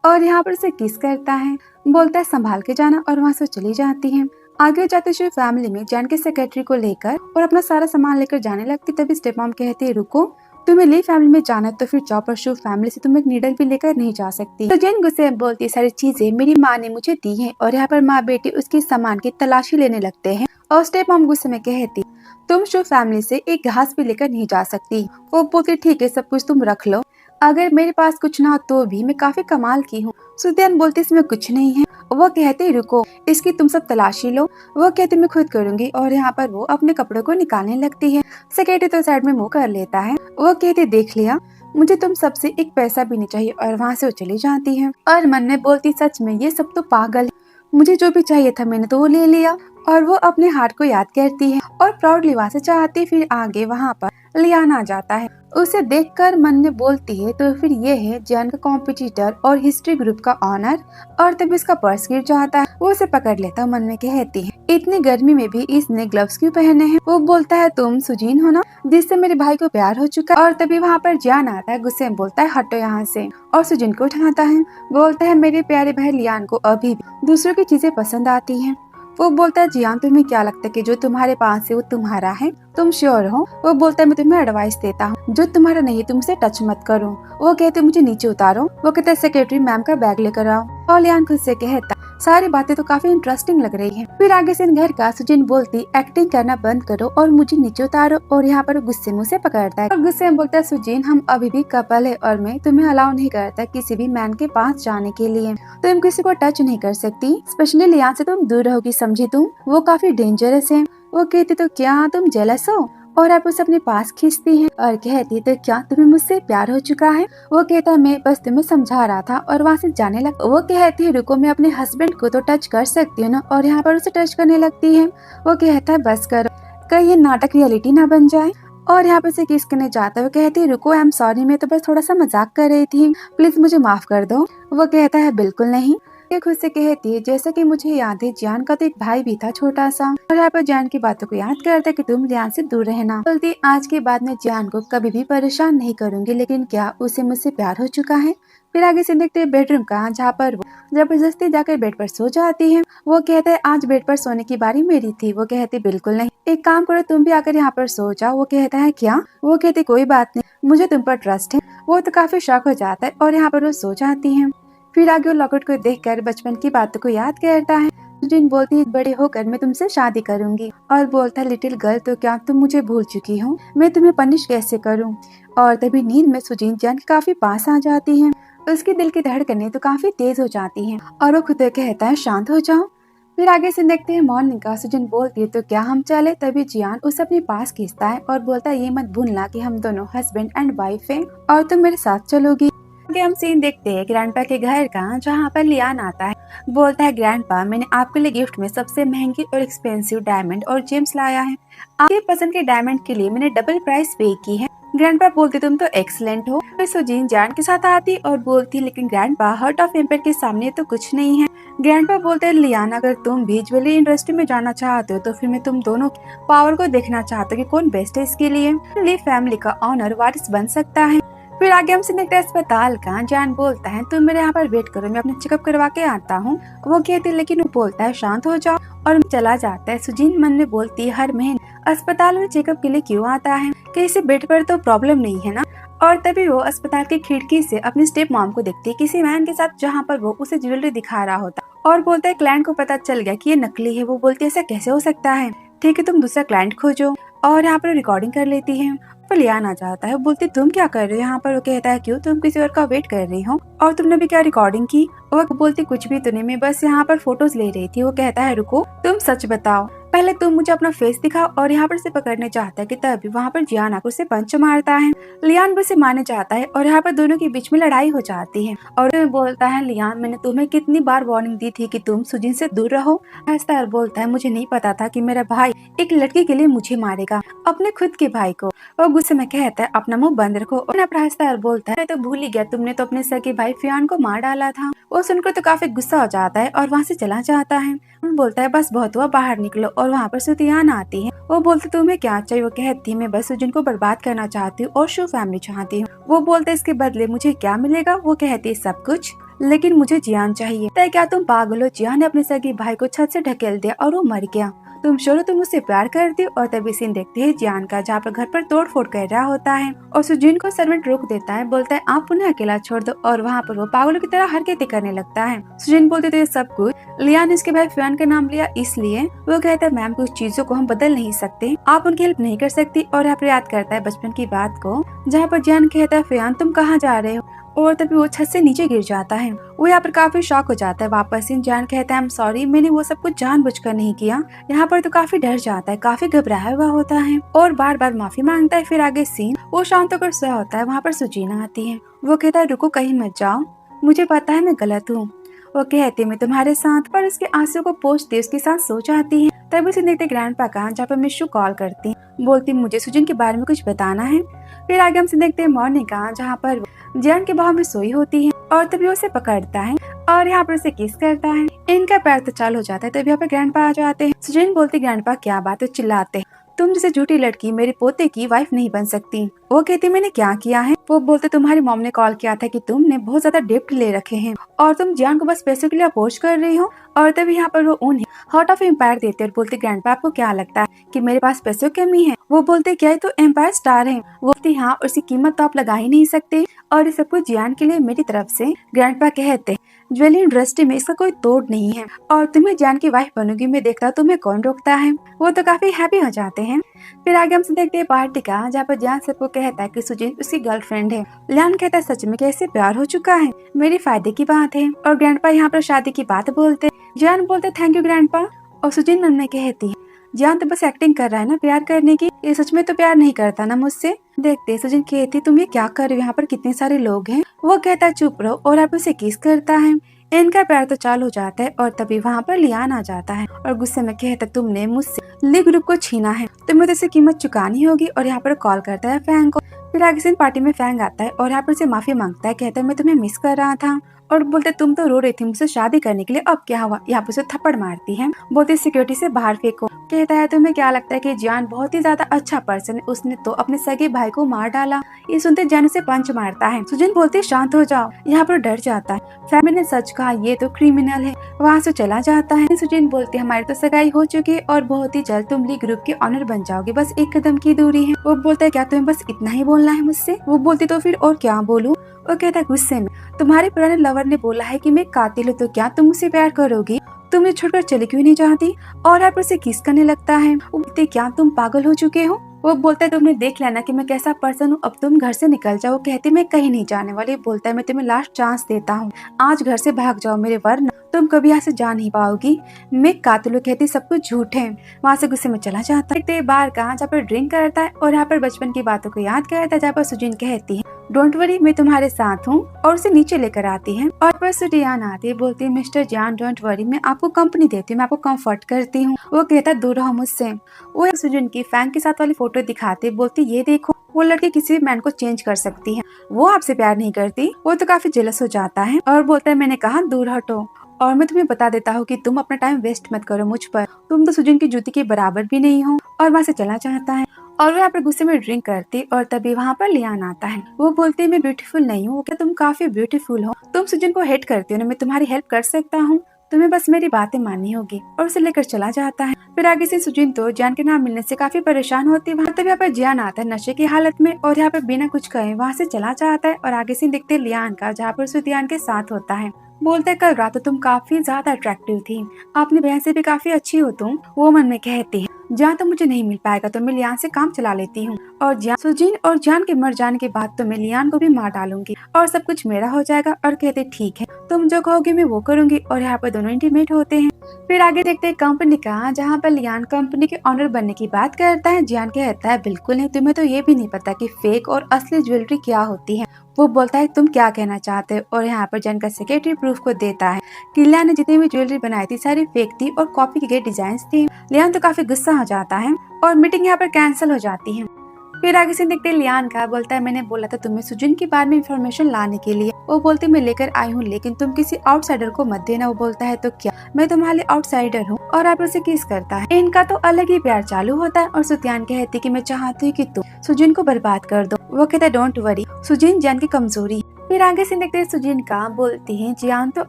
और यहाँ पर उसे किस करता है, बोलता है संभाल के जाना और वहाँ से चली जाती है। आगे जाते शिव फैमिली में जैन के सेक्रेटरी को लेकर और अपना सारा सामान लेकर जाने लगती। तभी स्टेप मॉम कहती है रुको, तुम्हें ली फैमिली में जाना है तो फिर जाओ, पर शिव फैमिली से तुम एक नीडल भी लेकर नहीं जा सकती। तो जैन गुस्से में बोलती है सारी चीजें मेरी माँ ने मुझे दी है। और यहाँ पर माँ बेटी उसके सामान की तलाशी लेने लगते हैं। और स्टेप मॉम गुस्से में कहती तुम शिव फैमिली से एक घास भी लेकर नहीं जा सकती। वो बोलती ठीक है सब कुछ तुम रख लो, अगर मेरे पास कुछ ना हो तो भी मैं काफी कमाल की हूँ। सुदियान बोलती इसमें कुछ नहीं है। वो कहते रुको इसकी तुम सब तलाशी लो। वो कहते मैं खुद करूंगी। और यहाँ पर वो अपने कपड़ों को निकालने लगती है। सेक्रेटरी तो साइड में मुंह कर लेता है। वो कहते देख लिया, मुझे तुम सबसे एक पैसा भी नहीं चाहिए। और वहाँ से वो चली जाती है और मन में बोलती सच में ये सब तो पागल है, मुझे जो भी चाहिए था मैंने तो वो ले लिया। और वो अपने हार्ट को याद करती है और प्राउडली वहाँ से चाहती। फिर आगे वहाँ पर लियान आ जाता है। उसे देखकर मन में बोलती है तो फिर ये है जियान का कॉम्पिटिटर और हिस्ट्री ग्रुप का ऑनर। और तभी उसका पर्स गिर जाता है। वो उसे पकड़ लेता है। मन में कहती है इतनी गर्मी में भी इसने ग्लव्स क्यों पहने हैं। वो बोलता है तुम सुजीन हो ना जिससे मेरे भाई को प्यार हो चुका है। और तभी वहाँ पर जियान आता है, गुस्से में बोलता है हटो यहाँ से। और सुजीन को उठाता है, बोलता है मेरे प्यारे भाई लियान को अभी भी दूसरों की चीजें पसंद आती हैं। वो बोलता है जियान तुम्हें क्या लगता है कि जो तुम्हारे पास है वो तुम्हारा है, तुम श्योर हो। वो बोलता है मैं तुम्हें एडवाइस देता हूँ, जो तुम्हारा नहीं तुम से टच मत करो। वो कहते मुझे नीचे उतारो। वो कहता है सेक्रेटरी मैम का बैग लेकर आओ। और लियान खुद से कहता सारी बातें तो काफी इंटरेस्टिंग लग रही है। फिर आगे से घर का सुजिन बोलती एक्टिंग करना बंद करो और मुझे नीचे उतारो। और यहाँ पर गुस्से में उसे पकड़ता है और गुस्से में बोलता है सुजिन हम अभी भी कपल है और मैं तुम्हें अलाउ नहीं करता किसी भी मैन के पास जाने के लिए, तुम किसी को टच नहीं कर सकती, स्पेशली लियान से तुम दूर रहोगी, समझी तुम, वो काफी डेंजरस है। वो कहती तो क्या तुम जेलस हो। और आप उसे अपने पास खींचती हैं और कहती तो क्या तुम्हें मुझसे प्यार हो चुका है। वो कहता है मैं बस तुम्हें समझा रहा था। और वहाँ से जाने लग। वो कहती है रुको मैं अपने हस्बैंड को तो टच कर सकती हूँ ना। और यहाँ पर उसे टच करने लगती है। वो कहता है बस करो, कहीं ये नाटक रियलिटी ना बन जाए। और यहाँ पे से किस करने जाता है। वो कहती है रुको, आई एम सॉरी, मैं तो बस थोड़ा सा मजाक कर रही थी, प्लीज मुझे माफ कर दो। वो कहता है बिल्कुल नहीं। ये खुद से कहती है जैसा कि मुझे याद है जियान का तो एक भाई भी था छोटा सा। और यहाँ पर जियान की बातों को याद करता है कि तुम जियान से दूर रहना। बोलती आज के बाद मैं जियान को कभी भी परेशान नहीं करूंगी, लेकिन क्या उसे मुझसे प्यार हो चुका है। फिर आगे से देखते हैं बेडरूम का, जहाँ पर वो जबरदस्ती जाकर बेड पर सो जाती है। वो कहता है आज बेड पर सोने की बारी मेरी थी। वो कहती बिल्कुल नहीं, एक काम करो तुम भी आकर यहाँ पर सो जाओ। वो कहता है क्या। वो कहती कोई बात नहीं, मुझे तुम पर ट्रस्ट है। वो तो काफी शॉक हो जाता है और यहाँ पर वो सो जाती है। फिर आगे वो लॉकेट को देखकर बचपन की बातों को याद करता है। सुजीन बोलती है बड़े होकर मैं तुमसे शादी करूंगी। और बोलता है लिटिल गर्ल, तो क्या तुम मुझे भूल चुकी हो, मैं तुम्हें पनिश कैसे करूं। और तभी नींद में सुजीन जान के काफी पास आ जाती है। उसके दिल की धड़कनें तो काफी तेज हो जाती हैं और वो खुद कहता है शांत हो जाओ। फिर आगे से देखते हैं मॉर्निंग का। सुजन बोलती है तो क्या हम चले। तभी जियान उसे अपने पास खींचता है और बोलता है ये मत भूलना कि हम दोनों हस्बैंड एंड वाइफ हैं और तुम मेरे साथ चलोगी। आगे हम सीन देखते हैं ग्रैंडपा के घर का, जहाँ पर लियान आता है। बोलता है ग्रैंडपा मैंने आपके लिए गिफ्ट में सबसे महंगी और एक्सपेंसिव डायमंड और जेम्स लाया है। आपके पसंद के डायमंड के लिए मैंने डबल प्राइस पे की है। ग्रैंडपा बोलती तुम तो एक्सीलेंट हो। फिर सुजीन जान के साथ आती और बोलती लेकिन ग्रैंडपा हार्ट ऑफ एम्पायर के सामने तो कुछ नहीं है। ग्रैंडपा बोलते हैं लियान अगर तुम भी ज्वेलरी इंडस्ट्री में जाना चाहते हो तो फिर मैं तुम दोनों पावर को देखना चाहता हूँ कि कौन बेस्ट है इसके लिए फैमिली का ऑनर वारिस बन सकता है। फिर आगे हमसे देखते हैं अस्पताल का। जान बोलता है तुम मेरे यहाँ पर वेट करो, मैं अपने चेकअप करवा के आता हूँ। वो कहती लेकिन वो बोलता है शांत हो जाओ और चला जाता है। सुजीन मन में बोलती है हर महीने अस्पताल में चेकअप के लिए क्यों आता है, कि इसे बेड पर तो प्रॉब्लम नहीं है ना। और तभी वो अस्पताल की खिड़की से अपनी स्टेप मॉम को देखती है किसी मैन के साथ, जहाँ पर वो उसे ज्वेलरी दिखा रहा होता और बोलता है क्लाइंट को पता चल गया कि ये नकली है। वो बोलती है ऐसा कैसे हो सकता है, ठीक है तुम दूसरा क्लाइंट खोजो। और यहाँ पर रिकॉर्डिंग कर लेती है। पर लियान आ जाता है, बोलती तुम क्या कर रहे हो यहाँ पर। वो कहता है क्यों, तुम किसी और का वेट कर रही हो और तुमने भी क्या रिकॉर्डिंग की। वो बोलती कुछ भी तो नहीं, मैं बस यहाँ पर फोटोज ले रही थी। वो कहता है रुको, तुम सच बताओ, पहले तुम मुझे अपना फेस दिखाओ। और यहाँ पर से पकड़ने चाहता है कि तभी वहाँ पर जियान आकर उसे पंच मारता है। लियान भी उसे मारने जाता है और यहाँ पर दोनों के बीच में लड़ाई हो जाती है। और बोलता है लियान मैंने तुम्हें कितनी बार वार्निंग दी थी कि तुम सुजीन से दूर रहो। हंसता है और बोलता है मुझे नहीं पता था कि मेरा भाई एक लड़की के लिए मुझे मारेगा, अपने खुद के भाई को। वो गुस्से में कहता है अपना मुंह बंद रखो। और हंसता है और बोलता है मैं तो भूल ही गया, तुमने तो अपने सगे भाई फियान को मार डाला था। वो सुनकर तो काफी गुस्सा हो जाता है और वहाँ से चला जाता है। बोलता है बस बहुत हुआ, बाहर निकलो। और वहाँ पर सुतियान आती है। वो बोलती तुम्हें क्या चाहिए। वो कहती मैं बस सुजन को बर्बाद करना चाहती हूँ और शो फैमिली चाहती हूँ। वो बोलते इसके बदले मुझे क्या मिलेगा। वो कहती सब कुछ, लेकिन मुझे जियान चाहिए। तो क्या तुम पागल हो, जियान ने अपने सगे भाई को छत से ढकेल दिया और वो मर गया। तुम श्योर तुम उससे प्यार करती हो। और तभी सीन देखते हैं जियान का, जहाँ पर घर पर तोड़ फोड़ कर रहा होता है और सुजीन को सर्वेंट रोक देता है। बोलता है आप उन्हें अकेला छोड़ दो। और वहाँ पर वो पागलों की तरह हरकतें करने लगता है। सुजीन बोलते थे सब कुछ लियान ने इसके भाई फियान का नाम लिया इसलिए। वो कहता है मैम कुछ चीजों को हम बदल नहीं सकते, आप उनकी हेल्प नहीं कर सकती। और यहाँ पर याद करता है बचपन की बात को, जहाँ पर जियान कहता है फियान तुम कहाँ जा रहे हो। और तभी वो छत से नीचे गिर जाता है। वो यहाँ पर काफी शॉक हो जाता है। वापस इन जान कहता है आई एम सॉरी, मैंने वो सब कुछ जानबूझकर नहीं किया। यहाँ पर तो काफी डर जाता है, काफी घबराया हुआ होता है और बार बार माफी मांगता है। फिर आगे सीन वो शांत होकर सोया होता है। वहाँ पर सुजीना आती है। वो कहता है रुको कहीं मत जाओ, मुझे पता है मैं गलत हूँ। वो कहती मैं तुम्हारे साथ, पर उसके आंसू को पोंछते उसके साथ सो जाती है। तभी उसे देखते ग्रैंडपा का, जहाँ पर मिशु कॉल करती बोलती मुझे सुजन के बारे में कुछ बताना है। फिर आगे हमसे देखते हैं मॉर्निंग का, जहाँ पर जियान के बाहों में सोई होती है और तभी उसे पकड़ता है और यहाँ पर उसे किस करता है। इनका पैर तो चालू हो जाता है। तभी यहाँ पर ग्रैंडपा आ जाते हैं। सुजन बोलती ग्रैंडपा क्या बात है, चिल्लाते तुम जैसे झूठी लड़की मेरे पोते की वाइफ नहीं बन सकती। वो कहती मैंने क्या किया है। वो बोलते तुम्हारी मॉम ने कॉल किया था कि तुमने बहुत ज्यादा डेप्ट ले रखे हैं और तुम जियान को बस पैसों के लिए अपोज कर रही हो। और तभी यहाँ पर वो उन्हें हार्ट ऑफ एम्पायर देते और बोलते ग्रैंडपा आपको क्या लगता है कि मेरे पास पैसों की कमी है। वो बोलते क्या तो एम्पायर स्टार है। वो बोलती हाँ, उसकी कीमत तो आप लगा ही नहीं सकते और ये सब कुछ जियान के लिए मेरी तरफ से। ग्रैंडपा कहते ज्वेलरी इंडस्ट्री में इसका कोई तोड़ नहीं है और तुम्हें जियान की वाइफ बनोगी, मैं देखता तुम्हें कौन रोकता है। वो तो काफी हैप्पी हो जाते हैं। फिर आगे हमसे देखते हैं पार्टी का, जहाँ पर जियान सबको कहता है कि सुजीन उसकी गर्लफ्रेंड है। लियान कहता है सच में कैसे प्यार हो चुका है, मेरे फायदे की बात है। और ग्रैंडपा यहाँ पर शादी की बात बोलते। जियान बोलते थैंक यू ग्रैंडपा। और सुजीन मन में कहती है जियान तो बस एक्टिंग कर रहा है ना प्यार करने की, ये सच में तो प्यार नहीं करता ना मुझसे। देखते सुजीन कहती तुम ये क्या कर रहे हो, यहाँ पर कितने सारे लोग हैं। वो कहता है चुप रहो और आप उसे किस करता है। इनका प्यार तो चालू हो जाता है और तभी वहाँ पर लियान आ जाता है और गुस्से में कहता है तुमने मुझसे ली ग्रुप को छीना है, तुम्हें तो इसकी कीमत चुकानी होगी। और यहाँ पर कॉल करता है फैंग को। फिर आगे से पार्टी में फैंग आता है और यहाँ पर से माफी मांगता है, कहता है मैं तुम्हें मिस कर रहा था। और बोलते तुम तो रो रही थी मुझसे शादी करने के लिए, अब क्या हुआ। यहाँ पर उसे थप्पड़ मारती है, बोलते सिक्योरिटी से बाहर फेंको। कहता है तुम्हें क्या लगता है कि जान बहुत ही ज्यादा अच्छा पर्सन है, उसने तो अपने सगे भाई को मार डाला। ये सुनते जान उसे पंच मारता है। सुजन बोलती शांत हो जाओ। यहाँ पर डर जाता है, फैमिली ने सच कहा ये तो क्रिमिनल है। वहाँ से चला जाता है। सुजन बोलती हमारी तो सगाई हो चुकी है और बहुत ही जल्द तुम ली ग्रुप के ऑनर बन जाओगे, बस एक कदम की दूरी है। वो बोलता है क्या तुम्हें बस इतना ही बोलना है मुझसे। वो बोलती तो फिर और क्या बोलूं। वो कहता है गुस्से में तुम्हारे पुराने लवर ने बोला है कि मैं कातिल हूँ, तो क्या तुम मुझसे प्यार करोगी। तुम मुझे छोड़कर चली क्यों नहीं चाहती। और यहाँ पर उसे किस करने लगता है। वो बोलते क्या तुम पागल हो चुके हो। वो बोलता है तुमने देख लिया ना कि मैं कैसा पर्सन हूँ, अब तुम घर से निकल जाओ। कहती मैं कहीं नहीं जाने वाली। बोलता है मैं तुम्हें लास्ट चांस देता हूँ, आज घर से भाग जाओ मेरे, वरना तुम कभी यहाँ से जा नहीं पाओगी। मैं कातिल। कहती सब कुछ झूठ है। वहाँ से गुस्से में चला जाता है। बाहर कहाँ जहाँ पर ड्रिंक करता है और यहाँ पर बचपन की बातों को याद करता है, जहाँ पर सुजीन कहती है डोंट वरी मैं तुम्हारे साथ हूँ, और उसे नीचे लेकर आती है। और पर सुडियान आती है, बोलती है मिस्टर जान डोंट वरी मैं आपको कंपनी देती हूँ, मैं आपको कंफर्ट करती हूँ। वो कहता दूर रहो मुझसे। वो एक सुजन की फैन के साथ वाली फोटो दिखाते, बोलती ये देखो वो लड़की किसी भी मैन को चेंज कर सकती है, वो आपसे प्यार नहीं करती। वो तो काफी जेलस हो जाता है और बोलता है मैंने कहा दूर हटो। और मैं तुम्हें बता देता हूँ कि तुम अपना टाइम वेस्ट मत करो मुझ पर, तुम तो सुजन की जूती के बराबर भी नहीं हो। और वहाँ से चला जाता है। और वो यहाँ पर गुस्से में ड्रिंक करती और तभी वहाँ पर लियान आता है। वो बोलती है मैं ब्यूटीफुल नहीं हूँ। क्या तुम काफी ब्यूटीफुल हो, तुम सुजन को हेट करती हो ना, मैं तुम्हारी हेल्प कर सकता हूँ, तुम्हें बस मेरी बातें माननी होगी। और उसे लेकर चला जाता है। फिर आगे से सुजिन तो जान के नाम मिलने से काफी परेशान होती है। वहाँ तब यहाँ पर जियान आता है नशे की हालत में और यहाँ पर बिना कुछ कहे वहाँ से चला जाता है। और आगे से दिखते लियान का, जहाँ पर सुदियान के साथ होता है। बोलते कल रात तो तुम काफी ज्यादा अट्रैक्टिव थी, अपनी बहन से भी काफी अच्छी हो तुम। वो मन में कहती है जान तो मुझे नहीं मिल पाएगा तो मैं लियान से काम चला लेती हूँ, और सुजीन और जान के मर जाने के बाद तो मैं लियान को भी मार डालूंगी और सब कुछ मेरा हो जाएगा। और कहते ठीक है तुम जो कहोगे मैं वो करूंगी। और यहाँ पर दोनों इंटीमेट होते हैं। फिर आगे देखते हैं कंपनी का, जहाँ पर लियान कंपनी के ऑनर बनने की बात करता है। जियान कहता है बिल्कुल नहीं, तुम्हें तो ये भी नहीं पता कि फेक और असली ज्वेलरी क्या होती है। वो बोलता है तुम क्या कहना चाहते हो। और यहाँ पर जन का सेक्रेटरी प्रूफ को देता है कि लियान ने जितनी भी ज्वेलरी बनाई थी सारी फेक थी और कॉपी की गई डिजाइन थी। लियान तो काफी गुस्सा हो जाता है और मीटिंग यहाँ पर कैंसिल हो जाती है। फिर आगे से देखते लियान का, बोलता है मैंने बोला था तुम्हें सुजिन के बारे में इंफॉर्मेशन लाने के लिए। वो बोलते मैं लेकर आई हूँ लेकिन तुम किसी आउटसाइडर को मत देना। वो बोलता है तो क्या मैं तुम्हारे आउटसाइडर हूँ। और आप उसे किस करता है। इनका तो अलग ही प्यार चालू होता है। और सुतियान कहती कि मैं चाहती हूँ कि तुम सुजिन को बर्बाद कर दो। वो कहता है डोंट वरी, सुजिन जान की कमजोरी। फिर आगे से देखते सुजिन का, बोलती है जियान तो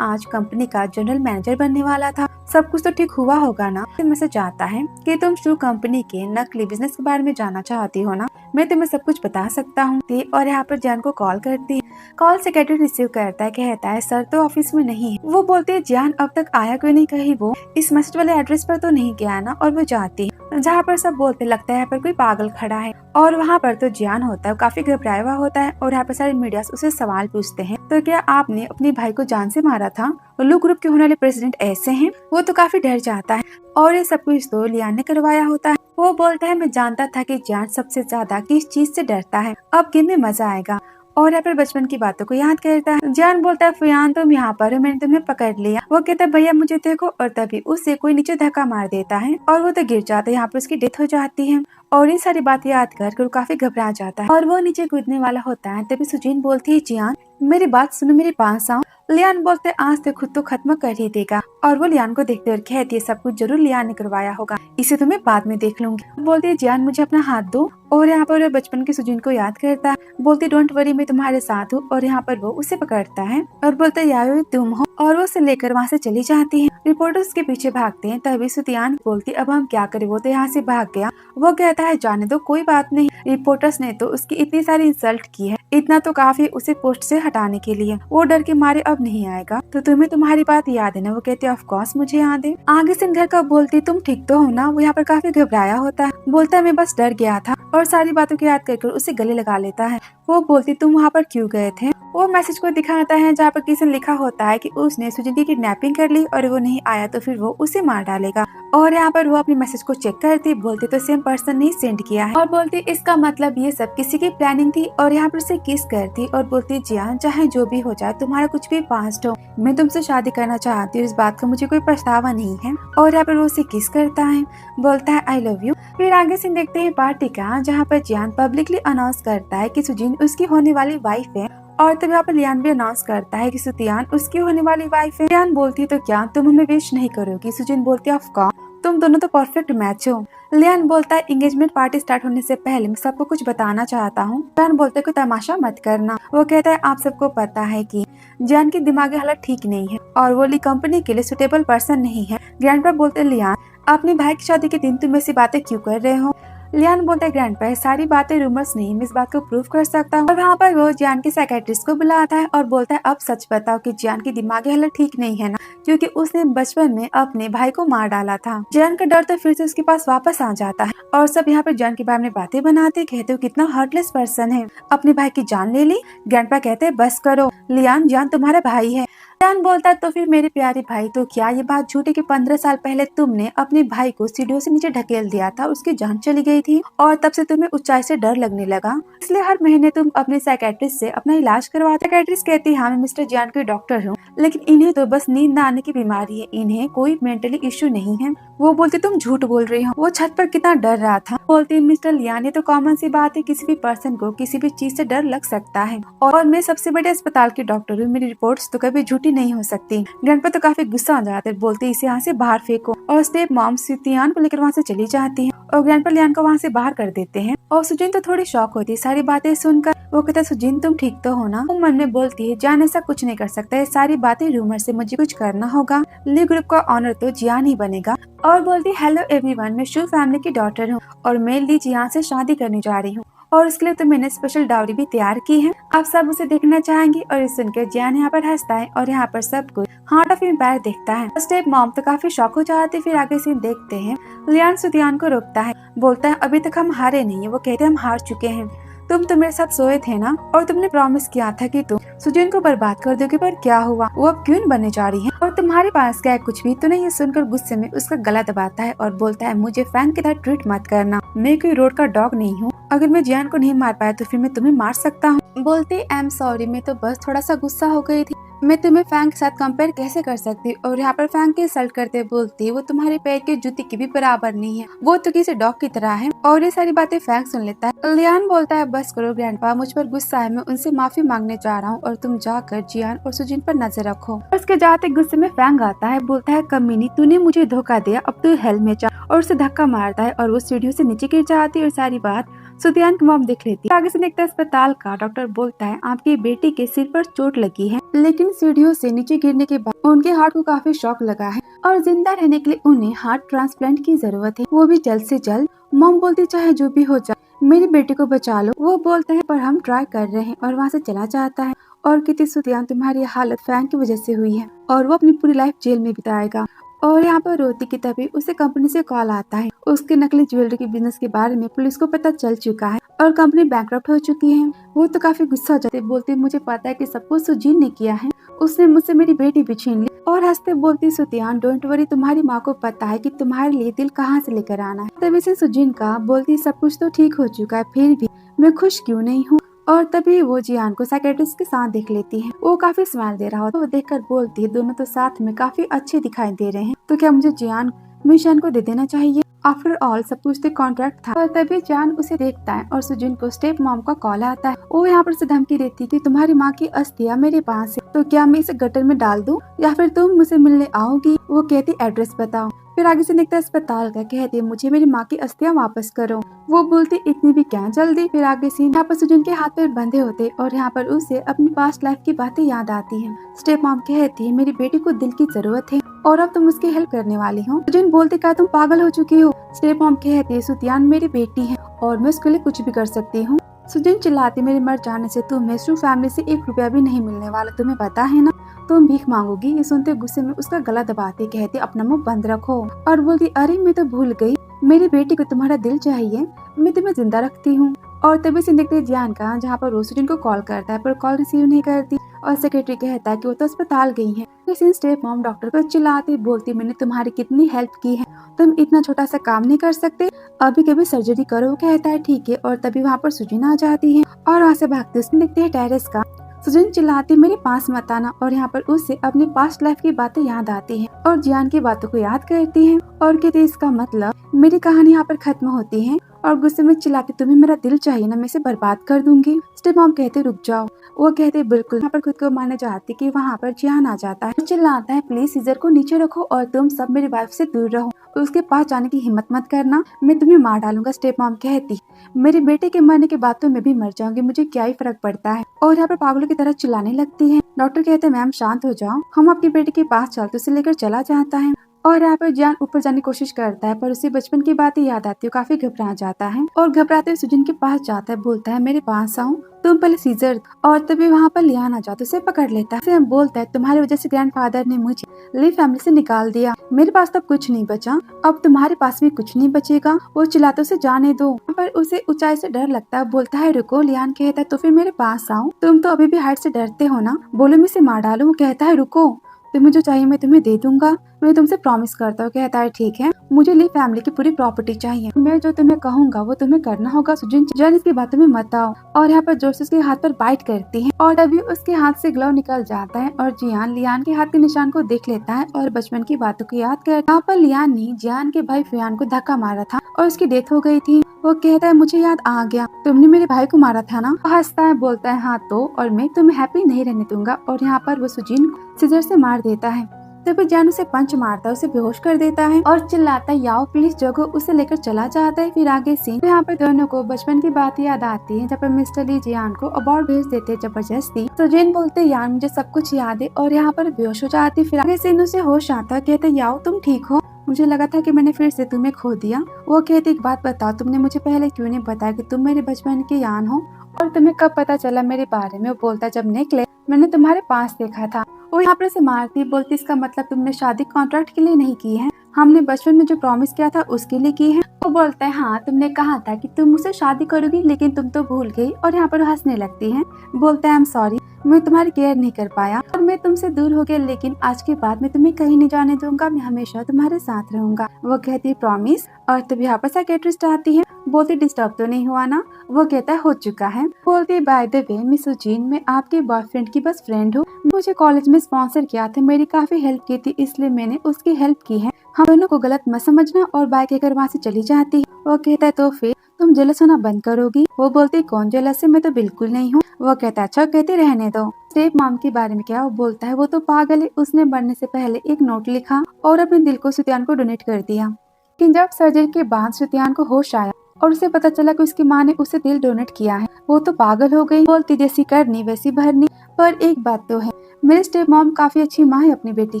आज कंपनी का जनरल मैनेजर बनने वाला था, सब कुछ तो ठीक हुआ होगा ना। मैसेज आता है कि तुम शू कंपनी के नकली बिजनेस के बारे में जानना चाहती हो ना, मैं तुम्हें सब कुछ बता सकता हूँ। और यहाँ पर जान को कॉल करती है। कॉल सेक्रेटरी रिसीव करता है, कहता है सर तो ऑफिस में नहीं है। वो बोलती है जान अब तक आया क्यों नहीं, कहीं वो इस मैसेज वाले एड्रेस पर तो नहीं गया ना। और वो जाती है, जहाँ पर सब बोलते लगता है यहाँ पर कोई पागल खड़ा है। और वहाँ पर तो जियान होता है, काफी घबराया हुआ होता है। और यहाँ पर सारे मीडिया उसे सवाल पूछते हैं, तो क्या आपने अपने भाई को जान से मारा था, लू ग्रुप के होने वाले प्रेसिडेंट ऐसे हैं। वो तो काफी डर जाता है और ये सब कुछ तो लियान ने करवाया होता है। वो बोलता है मैं जानता था कि जान सबसे ज्यादा किस चीज से डरता है, अब गेम में मजा आएगा। और यहाँ पर बचपन की बातों को याद करता है। जान बोलता है फयान तुम यहाँ पर हो, मैंने तुम्हें पकड़ लिया। वो कहता है भैया मुझे देखो। और तभी उससे कोई नीचे धक्का मार देता है और वो तो गिर जाता है, यहाँ पर उसकी डेथ हो जाती है। और ये सारी बातें याद कर वो काफी घबरा जाता है और वो नीचे कूदने वाला होता है। तभी सुजीन बोलती है जियान मेरी बात सुनो, मेरे पास आओ। लियान बोलते आज तो खुद तो खत्म कर ही देगा। और वो लियान को देखते हुए कहती है सब कुछ जरूर लियान ने करवाया होगा, इसे तो मैं बाद में देख लूंगी। बोलती है जियान मुझे अपना हाथ दो। और यहाँ पर बचपन की सुजीन को याद करता है, बोलती डोंट वरी मैं तुम्हारे साथ हूँ। और यहाँ पर वो उसे पकड़ता है और बोलता है यार तुम हो। और वो उसे लेकर वहाँ से चली जाती है। रिपोर्टर्स के पीछे भागते हैं। तभी सुतियान बोलती अब हम क्या करें, वो तो यहाँ से भाग गया। वो कहता है जाने दो कोई बात नहीं, रिपोर्टर्स ने तो उसकी इतनी सारी इंसल्ट की है, इतना तो काफी उसे पोस्ट से हटाने के लिए, वो डर के मारे अब नहीं आएगा। तो तुम्हें तुम्हारी बात याद है ना। वो कहती है ऑफ कोर्स मुझे याद है। आगे से घर का बोलती तुम ठीक तो हो ना। वो यहाँ पर काफी घबराया होता है, बोलता है मैं बस डर गया था। और सारी बातों को याद करके उसे गले लगा लेता है। वो बोलती तुम वहाँ पर क्यों गए थे। वो मैसेज को दिखाता है जहाँ पर किसी ने लिखा होता है कि उसने सुजिन की किडनैपिंग कर ली और वो नहीं आया तो फिर वो उसे मार डालेगा। और यहाँ पर वो अपने मैसेज को चेक करती, बोलती तो सेम पर्सन ने सेंड किया है और बोलती इसका मतलब ये सब किसी की प्लानिंग थी। और यहाँ पर उसे किस करती और बोलती जियान चाहे जो भी हो जाए, तुम्हारा कुछ भी पास्ट हो, मैं तुमसे शादी करना चाहती हूँ, इस बात का मुझे कोई पछतावा नहीं है। और यहाँ पर वो उसे किस करता है, बोलता है आई लव यू। फिर आगे से देखते हैं पार्टी का, जहाँ पर जियान पब्लिकली अनाउंस करता है कि सुजीन उसकी होने वाली वाइफ है। और तब यहाँ पर लियान भी अनाउंस करता है कि सुतियान उसकी होने वाली वाइफ है। लियान बोलती है तो क्या तुम हमें विश नहीं करोगी? सुजीन बोलती है ऑफ कोर्स, तुम दोनों तो परफेक्ट मैच हो। लियान बोलता है एंगेजमेंट पार्टी स्टार्ट होने से पहले मैं सबको कुछ बताना चाहता हूँ। लियान बोलते कोई तमाशा मत करना। वो कहता है आप सबको पता है कि जियान की दिमागी हालत ठीक नहीं है और वो ली कंपनी के लिए सुटेबल पर्सन नहीं है। ग्रैंडपा बोलते लियान अपने भाई की शादी के दिन तुम ऐसी बातें क्यों कर रहे हो? लियान बोलता है ग्रैंडपा सारी बातें रूमर्स नहीं, मैं इस बात को प्रूव कर सकता हूँ। और वहाँ पर वो जियान के साइकेट्रिस्ट को बुलाता है और बोलता है अब सच बताओ कि जियान की दिमागी हालत ठीक नहीं है ना, क्योंकि उसने बचपन में अपने भाई को मार डाला था। जियान का डर तो फिर से उसके पास वापस आ जाता है और सब यहाँ पर जियान के बारे में बातें बनाते, कहते हो कितना हार्टलेस पर्सन है, अपने भाई की जान ले ली। ग्रैंडपा कहते हैं बस करो लियान, जियान तुम्हारा भाई है। लियान बोलता है तो फिर मेरे प्यारे भाई, तो क्या ये बात झूठी कि 15 साल पहले तुमने अपने भाई को सीढ़ियों से नीचे ढकेल दिया था, उसकी जान चली गई थी और तब से तुम्हें ऊंचाई से डर लगने लगा, इसलिए हर महीने तुम अपने साइकेट्रिस्ट से अपना इलाज करवाते। साइकेट्रिस्ट कहती है हाँ मैं मिस्टर जियान की डॉक्टर हूँ, लेकिन इन्हें तो बस नींद न आने की बीमारी है, इन्हें कोई मेंटली इश्यू नहीं है। वो बोलती तुम झूठ बोल रही हो, वो छत पर कितना डर रहा था। बोलती मिस्टर लियान ये तो कॉमन सी बात है, किसी भी पर्सन को किसी भी चीज से डर लग सकता है और मैं सबसे बड़े अस्पताल की डॉक्टर हूँ, मेरी रिपोर्ट्स तो कभी झूठी नहीं हो सकती। ग्रैंडपा तो काफी गुस्सा आ जाते, बोलते इसे यहाँ से बाहर फेंको। और स्टेप मॉम सुतियान को लेकर वहाँ से चली जाती है और ग्रैंडपा लियान को वहाँ से बाहर कर देते हैं। और सुजीन तो थोड़ी शॉक होती है सारी बातें सुनकर। वो कहता है सुजीन तुम ठीक तो हो ना? वो मन में बोलती है जान ऐसा कुछ नहीं कर सकता है, सारी बातें रूमर से, मुझे कुछ करना होगा, ली ग्रुप का ऑनर तो जियान ही बनेगा। और बोलती हेलो एवरीवन, मैं शू फैमिली की डॉटर हूँ और मैं ली जियान से शादी करने जा रही हूँ और उसके लिए तो मैंने स्पेशल डाउरी भी तैयार की है, आप सब उसे देखना चाहेंगे। और इस सुनकर जियान यहाँ पर हंसता है और यहाँ पर सब कुछ हार्ट ऑफ एम्पायर देखता है। स्टेप मॉम तो काफी शॉक हो जाती है। फिर आगे सीन देखते हैं, लियान सुतियान को रोकता है, बोलता है अभी तक हम हारे नहीं है। वो कहते हैं हम हार चुके हैं, तुम तो मेरे साथ सोए थे ना और तुमने प्रॉमिस किया था कि तुम सुजीन को बर्बाद कर दोगे, पर क्या हुआ? वो अब क्यों बनने जा रही है और तुम्हारे पास क्या है? कुछ भी तो नहीं। ये सुनकर गुस्से में उसका गला दबाता है और बोलता है मुझे फैन की तरह ट्रीट मत करना, मैं कोई रोड का डॉग नहीं हूँ, अगर मैं जियान को नहीं मार पाया तो फिर मैं तुम्हें मार सकता हूँ। बोलते आई एम सॉरी, मैं तो बस थोड़ा सा गुस्सा हो गई थी, मैं तुम्हें फैंग के साथ कंपेयर कैसे कर सकती? और यहाँ पर फैंग के इंसल्ट करते बोलती वो तुम्हारे पैर के जूते की भी बराबर नहीं है, वो तो किसी डॉग की तरह है। और ये सारी बातें फैंग सुन लेता है। लियान बोलता है बस करो ग्रैंडपा, मुझ पर गुस्सा है, मैं उनसे माफी मांगने जा रहा हूँ और तुम जाकर जियान और सुजीन पर नजर रखो। और उसके जाते गुस्से में फैंग आता है, बोलता है कमीनी तूने मुझे धोखा दिया, अब तू हेल में जा। और उसे धक्का मारता है और वो सीढ़ियों से नीचे गिर जाती है और सारी बात सुतियान की मॉम देख लेती है। आगे से देखता है अस्पताल का डॉक्टर बोलता है आपकी बेटी के सिर पर चोट लगी है, लेकिन सीढ़ियों से नीचे गिरने के बाद उनके हार्ट को काफी शॉक लगा है और जिंदा रहने के लिए उन्हें हार्ट ट्रांसप्लांट की जरूरत है, वो भी जल्द से जल्द। मॉम बोलती चाहे जो भी हो जाए मेरी बेटी को बचा लो। वो बोलते हैं पर हम ट्राई कर रहे हैं और वहाँ से चला जाता है। और कहती सुतियान तुम्हारी हालत फैन की वजह से हुई है और वो अपनी पूरी लाइफ जेल में बिताएगा। और यहाँ पर रोती की तभी उसे कंपनी से कॉल आता है, उसके नकली ज्वेलरी के बिजनेस के बारे में पुलिस को पता चल चुका है और कंपनी बैंकरप्ट हो चुकी है। वो तो काफी गुस्सा हो जाती, बोलती मुझे पता है कि सब कुछ सुजीन ने किया है, उसने मुझसे मेरी बेटी भी छीन ली। और हंसते बोलती सुतियान डोंट वरी, तुम्हारी माँ को पता है कि तुम्हारे लिए दिल कहाँ से लेकर आना है। तभी से सुजीन का बोलती सब कुछ तो ठीक हो चुका है, फिर भी मैं खुश क्यों नहीं हूँ। और तभी वो जियान को साइकेट्रिस्ट के साथ देख लेती है, वो काफी स्माइल दे रहा होता है। वो देखकर बोलती है दोनों तो साथ में काफी अच्छे दिखाई दे रहे हैं, तो क्या मुझे जियान मिशन को दे देना चाहिए? आफ्टर ऑल सब कुछ तो कॉन्ट्रैक्ट था। और तभी जान उसे देखता है और सुजीन को स्टेप मॉम का कॉल आता है। वो यहाँ पर से धमकी देती कि तुम्हारी माँ की अस्थियां मेरे पास है, तो क्या मैं इसे गटर में डाल दूं या फिर तुम मुझे मिलने आओगी? वो कहती एड्रेस बताओ। फिर आगे से निकलता अस्पताल का, कहती मुझे मेरी माँ की अस्थियां वापस करो। वो बोलती इतनी भी क्या जल्दी। फिर आगे से यहाँ पर सुजन के हाथ पैर बंधे होते और यहाँ पर उसे अपनी पास्ट लाइफ की बातें याद आती हैं। स्टेप मॉम कहती है मेरी बेटी को दिल की जरूरत है और अब तुम उसकी हेल्प करने वाली हो। सुजन बोलती क्या तुम पागल हो चुकी हो? स्टेप मॉम कहती है सुतियान मेरी बेटी है और मैं उसके लिए कुछ भी कर सकती हूँ। सुजन चिल्लाती मेरे मर जाने से तुम्हें शू फैमिली से 1 रुपया भी नहीं मिलने वाला, तुम्हें पता है ना, तुम भीख मांगोगी। ये सुनते गुस्से में उसका गला दबाते कहते अपना मुंह बंद रखो। और बोलती अरे मैं तो भूल गई, मेरी बेटी को तुम्हारा दिल चाहिए, मैं तुम्हें जिंदा रखती हूँ। और तभी से देखते जियान का, जहाँ पर वो सुजन को कॉल करता है पर कॉल रिसीव नहीं करती और सेक्रेटरी कहता है कि वो तो अस्पताल गई है। किसी स्टेप मॉम डॉक्टर को चिल्लाती बोलती मैंने तुम्हारी कितनी हेल्प की है, तुम इतना छोटा सा काम नहीं कर सकते, अभी कभी सर्जरी करो। कहता है ठीक है, और तभी वहाँ पर सुजीन आ जाती है और वहाँ से भागते उसने दिखती है टेरेस का। सुजीन चिल्लाती मेरे पास मत आना, और यहाँ पर उससे अपनी पास्ट लाइफ की बातें याद आती हैं और जियान की बातों को याद करती है और कहती है इसका मतलब मेरी कहानी यहाँ पर खत्म होती है, और गुस्से में चिल्लाती तुम्हें मेरा दिल चाहिए ना, मैं इसे बर्बाद कर दूंगी। स्टेप मॉम कहते रुक जाओ, वो कहते बिल्कुल। यहाँ पर खुद को मारने जाती कि वहाँ पर जियान आ जाता है, चिल्लाता है प्लीज सीजर को नीचे रखो और तुम सब मेरी वाइफ से दूर रहो, उसके पास जाने की हिम्मत मत करना, मैं तुम्हें मार डालूंगा। स्टेप मॉम कहती मेरे बेटे के मरने के बाद तो मैं भी मर जाऊंगी, मुझे क्या ही फर्क पड़ता है, और यहाँ पर पागलों की तरह चिल्लाने लगती है। डॉक्टर कहते हैं मैम शांत हो जाओ, हम आपके बेटे के पास चलते, उसे लेकर चला जाता है। और यहाँ पर जियान ऊपर जाने की कोशिश करता है पर उसे बचपन की बातें याद आती है, काफी घबरा जाता है और घबराते हुए सुजीन के पास जाता है, बोलता है मेरे पास आओ, तुम पहले सीजर। और तभी वहाँ पर लियान आ जाता है, उसे पकड़ लेता है, उसे बोलता है तुम्हारी वजह से ग्रैंडफादर ने मुझे ली फैमिली से निकाल दिया, मेरे पास तो कुछ नहीं बचा, अब तुम्हारे पास भी कुछ नहीं बचेगा। वो चिल्लाते उसे जाने दो, पर उसे ऊंचाई से डर लगता है, बोलता है रुको। लियान कहता है तो फिर मेरे पास आओ, तुम तो अभी भी हाइट से डरते हो ना, बोलो मैं इसे मार डालूं। वो कहता है रुको, तुम्हें जो चाहिए मैं तुम्हें दे दूंगा, मैं तुमसे प्रॉमिस करता हूँ। कहता है ठीक है, मुझे ली फैमिली की पूरी प्रॉपर्टी चाहिए, मैं जो तुम्हें कहूंगा वो तुम्हें करना होगा। सुजीन जान इसकी बातों में मत आओ, और यहाँ पर जोर से उसके हाथ पर बाइट करती है और तभी उसके हाथ से ग्लव निकल जाता है और जियान लियान के हाथ के निशान को देख लेता है और बचपन की बातों को याद कर। यहाँ पर लियान ने जियान के भाई फियान को धक्का मारा था और उसकी डेथ हो गई थी। वो कहता है मुझे याद आ गया, तुमने मेरे भाई को मारा था ना। वो हंसता है, बोलता है हाँ तो, और मैं तुम्हें हैप्पी नहीं रहने दूंगा, और यहाँ पर वो सुजीन को सीजर से मार देता है। तभी जान उसे पंच मारता है, उसे बेहोश कर देता है और चिल्लाता है याओ प्लीज जगो, उसे लेकर चला जाता है। फिर आगे सीन यहाँ पर दोनों को बचपन की बात याद आती है, जब पर मिस्टर ली जियान को अवार्ड भेज देते जबरदस्ती। तो जिन बोलते यान मुझे सब कुछ याद है, और यहाँ पर बेहोश हो जाती। फिर आगे सीन उसे होश आता, कहते याओ तुम ठीक हो, मुझे लगा था कि मैंने फिर से तुम्हें खो दिया। वो कहती एक बात बताओ, तुमने मुझे पहले क्यों नहीं बताया कि तुम मेरे बचपन के यान हो, और तुम्हें कब पता चला मेरे बारे में। वो बोलता जब नेकलेस मैंने तुम्हारे पास देखा था। वो यहाँ पर से मारती, बोलती इसका मतलब तुमने शादी कॉन्ट्रैक्ट के लिए नहीं की है, हमने बचपन में जो प्रॉमिस किया था उसके लिए की है। वो बोलता है हाँ तुमने कहा था कि तुम मुझसे शादी करोगी, लेकिन तुम तो भूल गई, और यहाँ पर हंसने लगती है। बोलता है आई एम सॉरी, मैं तुम्हारी केयर नहीं कर पाया और मैं तुमसे दूर हो गया, लेकिन आज के बाद मैं तुम्हें कहीं नहीं जाने दूंगा, मैं हमेशा तुम्हारे साथ रहूंगा। वो कहती है प्रॉमिस। और तभी यहाँ पर साइकियाट्रिस्ट आती है, बोलती डिस्टर्ब तो नहीं हुआ ना। वो कहता है हो चुका है। बोलती बाय द वे मिस सुजीन, मैं आपके बॉयफ्रेंड की बस फ्रेंड हूँ, मुझे कॉलेज में स्पॉन्सर किया था, मेरी काफी हेल्प की थी, इसलिए मैंने उसकी हेल्प की है, हम दोनों को गलत मत समझना। और बाय कहकर वहाँ से चली जाती है। वो कहता है तो फिर तुम जेलस होना बंद करोगी। वो बोलती कौन जेलस है, मैं तो बिल्कुल नहीं हूँ। वो कहता है अच्छा कहते रहने दो। स्टेप मॉम के बारे में क्या। वो बोलता है वो तो पागल है, उसने मरने से पहले एक नोट लिखा और अपने दिल को सुतियान को डोनेट कर दिया, लेकिन जब सर्जरी के बाद सुतियान को होश आया और उसे पता चला कि उसकी माँ ने उसे दिल डोनेट किया है, वो तो पागल हो गई। बोलती जैसी करनी वैसी भरनी, पर एक बात तो है मेरी स्टेप मॉम काफी अच्छी माँ है अपनी बेटी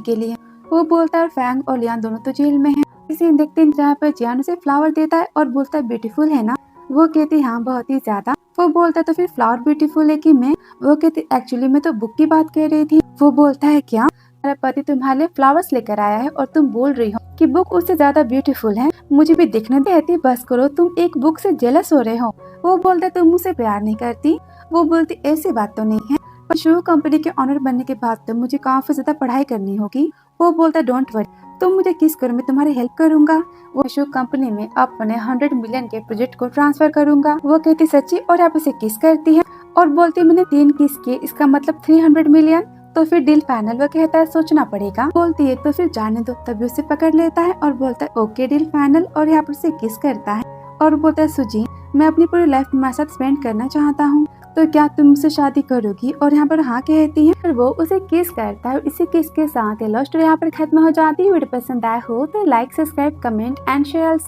के लिए। वो बोलता है फैंग और लियान दोनों तो जेल में है। इसे देखते हैं जहाँ पर जियान उसे फ्लावर देता है और बोलता है ब्यूटीफुल है ना। वो कहती हाँ बहुत ही ज्यादा। वो बोलता है तो फिर फ्लावर ब्यूटीफुल है कि मैं। वो कहती एक्चुअली मैं तो बुक की बात कर रही थी। वो बोलता है क्या, मेरा पति तुम्हारे लिए फ्लावर्स लेकर आया है और तुम बोल रही हो कि बुक उससे ज्यादा ब्यूटीफुल है, मुझे भी दिखने देती, बस करो, तुम एक बुक से जेलस हो रहे हो। वो बोलता है तुम मुझसे प्यार नहीं करती। वो बोलती ऐसी बात तो नहीं है, पर शू कंपनी के ऑनर बनने के बाद तो मुझे काफी ज्यादा पढ़ाई करनी होगी। वो बोलता है डोंट वरी, तुम मुझे किस करो, मैं तुम्हारी हेल्प करूंगा। वो शू कंपनी में अपने 100 मिलियन के प्रोजेक्ट को ट्रांसफर करूंगा। वो कहती सच्ची, और आप उसे किस करती है और बोलती मैंने 3 किस किए, इसका मतलब 300 मिलियन, तो फिर डील फाइनल। वो कहता है सोचना पड़ेगा। बोलती है तो फिर जाने दो। तभी उसे पकड़ लेता है और बोलता है ओके डील फाइनल, और यहाँ पर उसे किस करता है और बोलता है सुजी मैं अपनी पूरी लाइफ तुम्हारे साथ स्पेंड करना चाहता हूँ, तो क्या तुम मुझसे शादी करोगी। और यहाँ पर हाँ कहती है, फिर वो उसे किस करता है। इसी किस के साथ लव स्टोरी यहाँ पर खत्म हो जाती है। वीडियो पसंद आया हो तो like subscribe comment and share.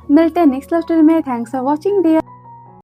मिलते हैं नेक्स्ट लव स्टोरी में। Thanks for watching dear.